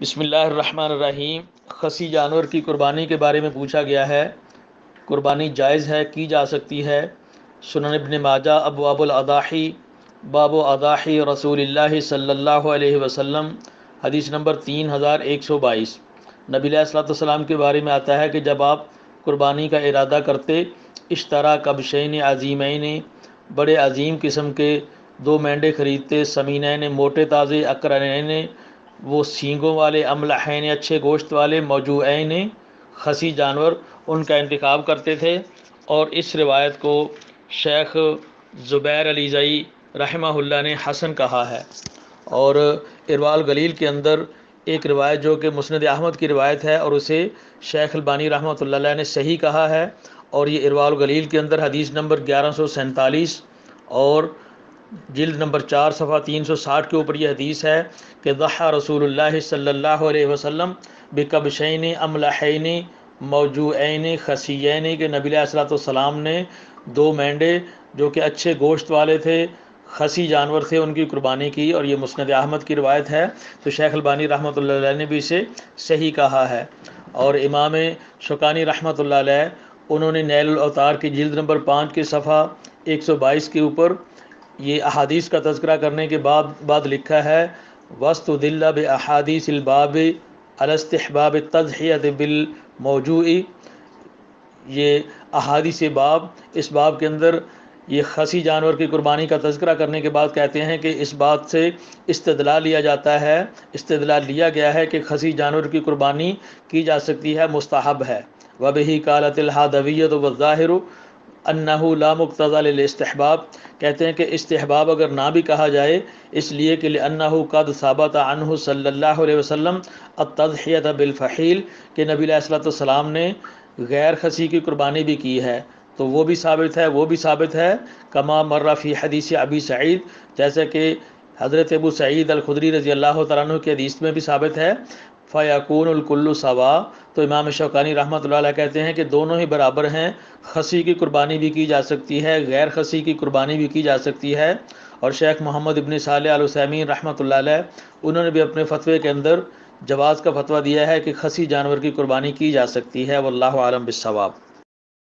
بسم اللہ الرحمن الرحیم۔ خصی جانور کی قربانی کے بارے میں پوچھا گیا ہے۔ قربانی جائز ہے، کی جا سکتی ہے۔ سنن ابن ماجہ ابواب الاضاحی باب اضاحی رسول اللہ صلی اللہ علیہ وسلم، حدیث نمبر 3122۔ نبی علیہ الصلوۃ والسلام کے بارے میں آتا ہے کہ جب آپ قربانی کا ارادہ کرتے، اشترا کبشین عظیمین، بڑے عظیم قسم کے دو مینڈے خریدتے، سمینین موٹے تازے، اقرنین وہ سینگوں والے، املحین اچھے گوشت والے، موجوعین خسی جانور، ان کا انتخاب کرتے تھے۔ اور اس روایت کو شیخ زبیر علی زئی رحمہ اللہ نے حسن کہا ہے۔ اور ارواء الغلیل کے اندر ایک روایت جو کہ مسند احمد کی روایت ہے، اور اسے شیخ البانی رحمۃ اللہ علیہ نے صحیح کہا ہے، اور یہ ارواء الغلیل کے اندر حدیث نمبر 1147 اور جلد نمبر 4 صفحہ 360 کے اوپر یہ حدیث ہے کہ ضحى رسول اللہ صلی اللہ علیہ وسلم بکبشین املحین موجوعین خسیین، کہ نبی علیہ الصلوۃ والسلام نے دو مینڈے جو کہ اچھے گوشت والے تھے، خسی جانور تھے، ان کی قربانی کی، اور یہ مسند احمد کی روایت ہے۔ تو شیخ البانی رحمۃ اللہ علیہ نے بھی اسے صحیح کہا ہے۔ اور امام شوکانی رحمۃ اللہ علیہ انہوں نے نیل الاوطار کی جلد نمبر 5 کے صفحہ 122 کے اوپر یہ احادیث کا تذکرہ کرنے کے بعد لکھا ہے وَاسْتُدِلَّ بِأَحَادِيثِ الْبَابِ عَلَى اسْتِحْبَابِ التَّضْحِيَةِ بِالْمَوْجُوعِ۔ یہ احادیث باب، اس باب کے اندر یہ خسی جانور کی قربانی کا تذکرہ کرنے کے بعد کہتے ہیں کہ اس بات سے استدلال لیا گیا ہے کہ خسی جانور کی قربانی کی جا سکتی ہے، مستحب ہے۔ وَبِهِ قَالَتِ الْحَادَوِيَّةُ وَالظَّاهِرُ أَنَّهُ لَا مُقْتَضَى لِلِاسْتِحْبَابِ، کہتے ہیں کہ استحباب اگر نہ بھی کہا جائے، اس لیے کہ لِأَنَّهُ قَدْ ثَبَتَ عَنْهُ صلی اللہ علیہ وسلم التضحیۃ بالفحیل، کہ نبی علیہ الصلوۃ والسلام نے غیر خسی کی قربانی بھی کی ہے، تو وہ بھی ثابت ہے کما مر فی حدیث ابی سعید، جیسا کہ حضرت ابو سعید الخدری رضی اللہ تعالیٰ عنہ کی حدیث میں بھی ثابت ہے۔ فیکون الکل سوا، تو امام شوکانی رحمۃ اللہ علیہ کہتے ہیں کہ دونوں ہی برابر ہیں، خسی کی قربانی بھی کی جا سکتی ہے، غیر خسی کی قربانی بھی کی جا سکتی ہے۔ اور شیخ محمد ابن صالح العثیمین رحمۃ اللہ علیہ انہوں نے بھی اپنے فتوے کے اندر جواز کا فتویٰ دیا ہے کہ خسی جانور کی قربانی کی جا سکتی ہے، واللہ اعلم بالصواب۔